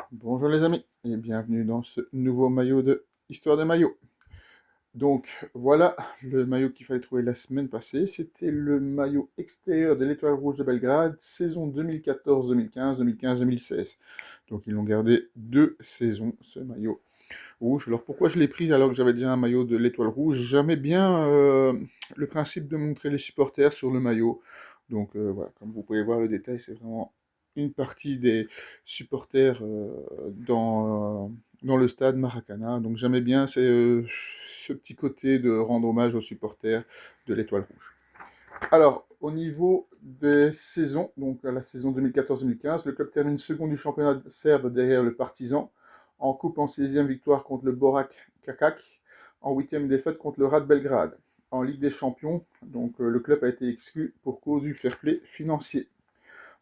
Bonjour les amis et bienvenue dans ce nouveau maillot de Histoire des maillots. Donc voilà le maillot qu'il fallait trouver la semaine passée. C'était le maillot extérieur de l'Étoile Rouge de Belgrade, saison 2014-2015, 2015-2016. Donc ils l'ont gardé 2 saisons ce maillot rouge. Alors pourquoi je l'ai pris alors que j'avais déjà un maillot de l'Étoile Rouge? J'aimais bien le principe de montrer les supporters sur le maillot. Donc voilà, comme vous pouvez voir le détail, c'est vraiment une partie des supporters dans le stade Maracana. Donc j'aimais bien ce petit côté de rendre hommage aux supporters de l'Étoile Rouge. Alors, au niveau des saisons, donc à la saison 2014-2015, le club termine second du championnat serbe derrière le Partizan, en coupe en 16e victoire contre le Borac Kakak, en 8e défaite contre le Rad Belgrade. En Ligue des Champions, donc le club a été exclu pour cause du fair play financier.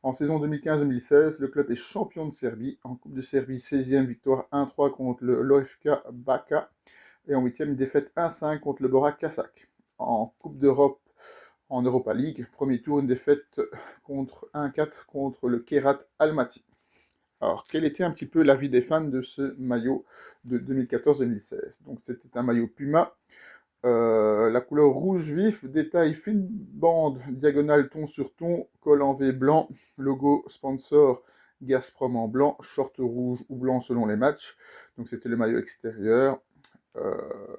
En saison 2015-2016, le club est champion de Serbie, en Coupe de Serbie 16e victoire 1-3 contre le Lojka Baka, et en 8e défaite 1-5 contre le Borac Kasak. En Coupe d'Europe en Europa League, premier tour, une défaite 1-4 contre le Kerat Almaty. Alors, quel était un petit peu l'avis des fans de ce maillot de 2014-2016? Donc, c'était un maillot Puma, la couleur rouge vif, détail fine bande, diagonale ton sur ton, col en V blanc, logo sponsor Gazprom en blanc, short rouge ou blanc selon les matchs. Donc, c'était le maillot extérieur.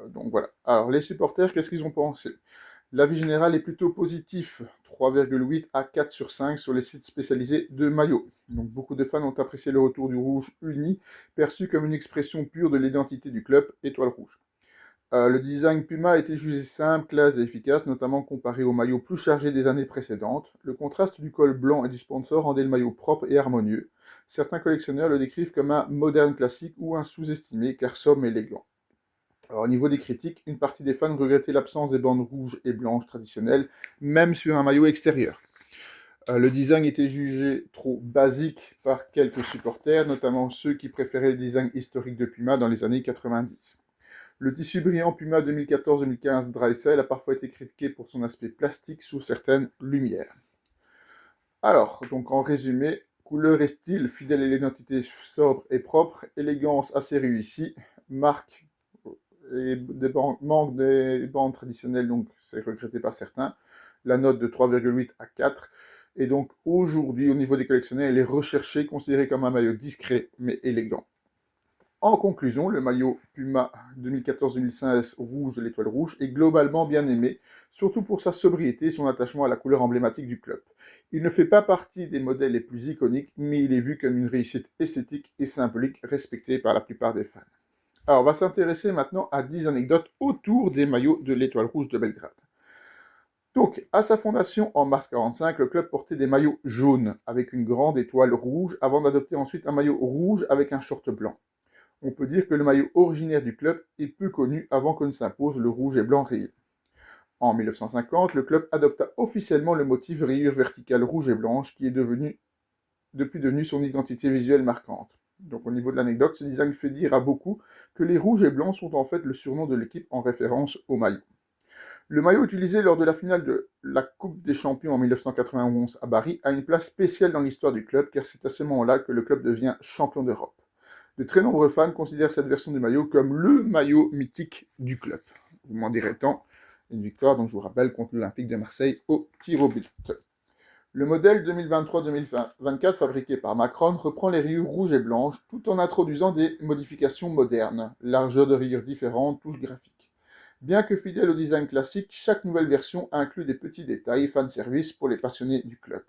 Donc voilà. Alors, les supporters, qu'est-ce qu'ils ont pensé? L'avis général est plutôt positif, 3,8 à 4 sur 5 sur les sites spécialisés de maillots. Donc beaucoup de fans ont apprécié le retour du rouge uni, perçu comme une expression pure de l'identité du club Étoile Rouge. Le design Puma a été jugé simple, classe et efficace, notamment comparé au maillot plus chargé des années précédentes. Le contraste du col blanc et du sponsor rendait le maillot propre et harmonieux. Certains collectionneurs le décrivent comme un moderne classique ou un sous-estimé car somme et élégant. Alors, au niveau des critiques, une partie des fans regrettait l'absence des bandes rouges et blanches traditionnelles, même sur un maillot extérieur. Le design était jugé trop basique par quelques supporters, notamment ceux qui préféraient le design historique de Puma dans les années 90. Le tissu brillant Puma 2014-2015 Dry Cell a parfois été critiqué pour son aspect plastique sous certaines lumières. Alors, donc en résumé, couleur et style, fidèle à l'identité sobre et propre, élégance assez réussie, marque et manque des bandes traditionnelles, donc c'est regretté par certains. La note de 3,8 à 4. Et donc aujourd'hui, au niveau des collectionneurs, elle est recherchée, considérée comme un maillot discret mais élégant. En conclusion, le maillot Puma 2014-2015 rouge de l'Étoile Rouge est globalement bien aimé, surtout pour sa sobriété et son attachement à la couleur emblématique du club. Il ne fait pas partie des modèles les plus iconiques, mais il est vu comme une réussite esthétique et symbolique respectée par la plupart des fans. Alors, on va s'intéresser maintenant à 10 anecdotes autour des maillots de l'Étoile Rouge de Belgrade. Donc, à sa fondation en mars 1945, le club portait des maillots jaunes avec une grande étoile rouge avant d'adopter ensuite un maillot rouge avec un short blanc. On peut dire que le maillot originaire du club est peu connu avant que ne s'impose le rouge et blanc rayé. En 1950, le club adopta officiellement le motif rayure verticale rouge et blanche qui est depuis devenu son identité visuelle marquante. Donc au niveau de l'anecdote, ce design fait dire à beaucoup que les rouges et blancs sont en fait le surnom de l'équipe en référence au maillot. Le maillot utilisé lors de la finale de la Coupe des Champions en 1991 à Bari a une place spéciale dans l'histoire du club car c'est à ce moment-là que le club devient champion d'Europe. De très nombreux fans considèrent cette version du maillot comme le maillot mythique du club. Vous m'en direz tant, une victoire, donc je vous rappelle, contre l'Olympique de Marseille au tir au but. Le modèle 2023-2024 fabriqué par Macron reprend les rayures rouges et blanches tout en introduisant des modifications modernes, largeur de rayures différentes, touches graphiques. Bien que fidèle au design classique, chaque nouvelle version inclut des petits détails fanservice pour les passionnés du club.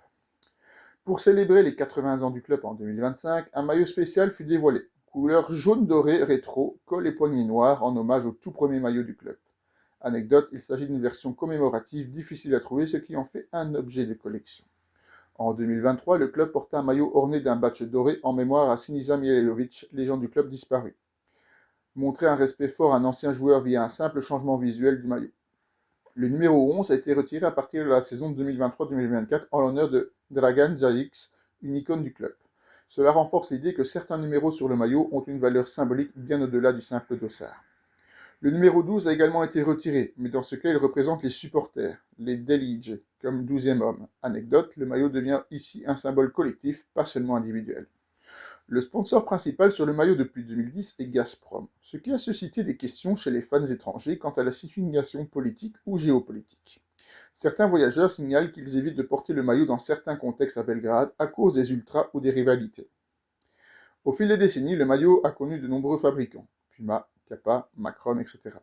Pour célébrer les 80 ans du club en 2025, un maillot spécial fut dévoilé, couleur jaune doré rétro, col et poignée noire en hommage au tout premier maillot du club. Anecdote, il s'agit d'une version commémorative difficile à trouver, ce qui en fait un objet de collection. En 2023, le club porta un maillot orné d'un badge doré en mémoire à Sinisa Mihailovic, légende du club disparu. Montrer un respect fort à un ancien joueur via un simple changement visuel du maillot. Le numéro 11 a été retiré à partir de la saison 2023-2024 en l'honneur de Dragan Djajic, une icône du club. Cela renforce l'idée que certains numéros sur le maillot ont une valeur symbolique bien au-delà du simple dossard. Le numéro 12 a également été retiré, mais dans ce cas, il représente les supporters, les Delige, comme 12e homme. Anecdote, le maillot devient ici un symbole collectif, pas seulement individuel. Le sponsor principal sur le maillot depuis 2010 est Gazprom, ce qui a suscité des questions chez les fans étrangers quant à la signification politique ou géopolitique. Certains voyageurs signalent qu'ils évitent de porter le maillot dans certains contextes à Belgrade à cause des ultras ou des rivalités. Au fil des décennies, le maillot a connu de nombreux fabricants, Puma, Kappa, Macron, etc.,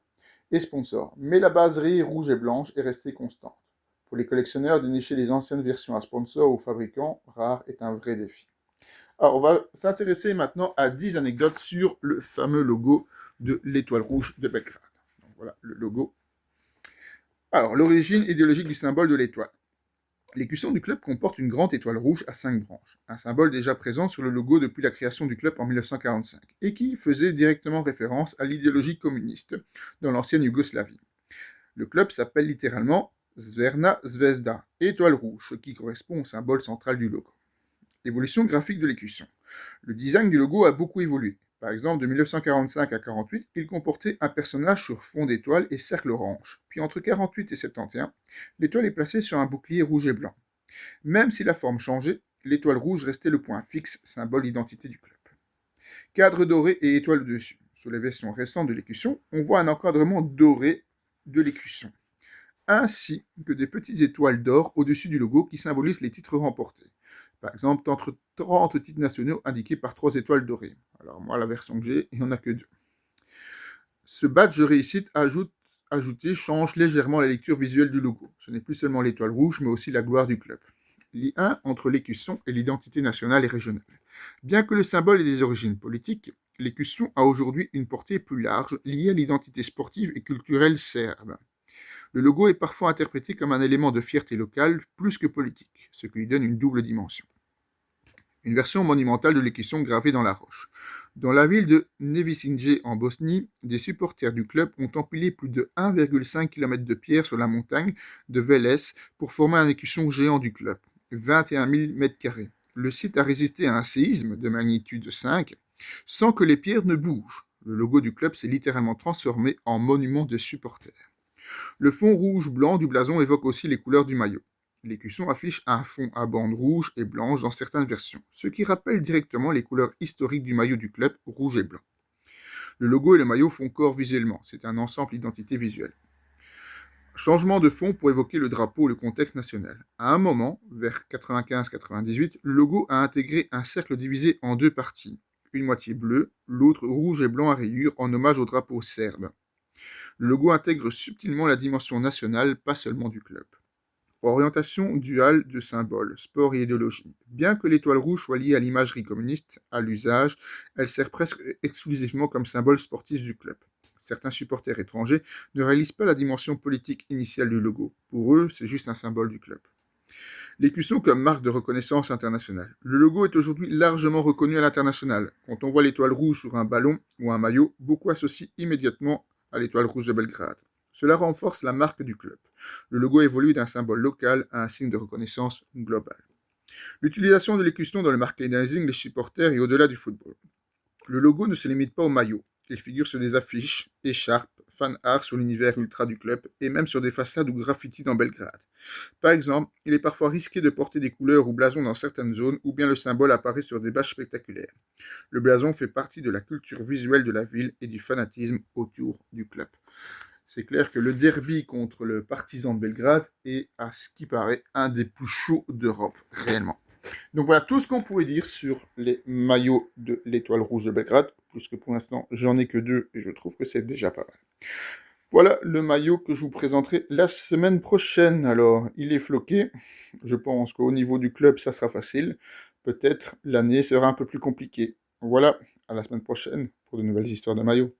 et sponsors, mais la baserie rouge et blanche est restée constante. Pour les collectionneurs, dénicher les anciennes versions à sponsors ou fabricants rares est un vrai défi. Alors, on va s'intéresser maintenant à 10 anecdotes sur le fameux logo de l'étoile rouge de Belgrade. Donc, voilà le logo. Alors, l'origine idéologique du symbole de l'étoile. L'écusson du club comporte une grande étoile rouge à 5 branches, un symbole déjà présent sur le logo depuis la création du club en 1945, et qui faisait directement référence à l'idéologie communiste dans l'ancienne Yougoslavie. Le club s'appelle littéralement Crvena zvezda, étoile rouge, ce qui correspond au symbole central du logo. Évolution graphique de l'écusson. Le design du logo a beaucoup évolué. Par exemple, de 1945 à 48, il comportait un personnage sur fond d'étoile et cercle orange. Puis entre 48 et 71, l'étoile est placée sur un bouclier rouge et blanc. Même si la forme changeait, l'étoile rouge restait le point fixe, symbole d'identité du club. Cadre doré et étoile au-dessus. Sur les versions récentes de l'écusson, on voit un encadrement doré de l'écusson, ainsi que des petites étoiles d'or au-dessus du logo qui symbolisent les titres remportés. Par exemple, entre 30 titres nationaux indiqués par 3 étoiles dorées. Alors moi, la version que j'ai, il n'y en a que 2. Ce badge de réussite ajouté change légèrement la lecture visuelle du logo. Ce n'est plus seulement l'étoile rouge, mais aussi la gloire du club. Lien entre l'écusson et l'identité nationale et régionale. Bien que le symbole ait des origines politiques, l'écusson a aujourd'hui une portée plus large, liée à l'identité sportive et culturelle serbe. Le logo est parfois interprété comme un élément de fierté locale plus que politique, ce qui lui donne une double dimension. Une version monumentale de l'écusson gravée dans la roche. Dans la ville de Nevisinje en Bosnie, des supporters du club ont empilé plus de 1,5 km de pierre sur la montagne de Veles pour former un écusson géant du club, 21 000 m². Le site a résisté à un séisme de magnitude 5 sans que les pierres ne bougent. Le logo du club s'est littéralement transformé en monument de supporters. Le fond rouge-blanc du blason évoque aussi les couleurs du maillot. L'écusson affiche un fond à bandes rouges et blanches dans certaines versions, ce qui rappelle directement les couleurs historiques du maillot du club, rouge et blanc. Le logo et le maillot font corps visuellement, c'est un ensemble d'identité visuelle. Changement de fond pour évoquer le drapeau et le contexte national. À un moment, vers 95-98, le logo a intégré un cercle divisé en 2 parties, une moitié bleue, l'autre rouge et blanc à rayures en hommage au drapeau serbe. Le logo intègre subtilement la dimension nationale, pas seulement du club. Orientation duale de symboles, sport et idéologie. Bien que l'étoile rouge soit liée à l'imagerie communiste, à l'usage, elle sert presque exclusivement comme symbole sportif du club. Certains supporters étrangers ne réalisent pas la dimension politique initiale du logo. Pour eux, c'est juste un symbole du club. L'écusson comme marque de reconnaissance internationale. Le logo est aujourd'hui largement reconnu à l'international. Quand on voit l'étoile rouge sur un ballon ou un maillot, beaucoup associent immédiatement à l'étoile rouge de Belgrade. Cela renforce la marque du club. Le logo évolue d'un symbole local à un signe de reconnaissance globale. L'utilisation de l'écusson dans le merchandising des supporters et au-delà du football. Le logo ne se limite pas au maillot. Il figure sur des affiches, écharpes, fan art sur l'univers ultra du club et même sur des façades ou graffitis dans Belgrade. Par exemple, il est parfois risqué de porter des couleurs ou blasons dans certaines zones ou bien le symbole apparaît sur des badges spectaculaires. Le blason fait partie de la culture visuelle de la ville et du fanatisme autour du club. C'est clair que le derby contre le Partizan de Belgrade est, à ce qui paraît, un des plus chauds d'Europe, réellement. Donc voilà tout ce qu'on pouvait dire sur les maillots de l'Étoile Rouge de Belgrade, puisque pour l'instant, j'en ai que 2 et je trouve que c'est déjà pas mal. Voilà le maillot que je vous présenterai la semaine prochaine. Alors, il est floqué. Je pense qu'au niveau du club, ça sera facile. Peut-être l'année sera un peu plus compliquée. Voilà, à la semaine prochaine pour de nouvelles histoires de maillots.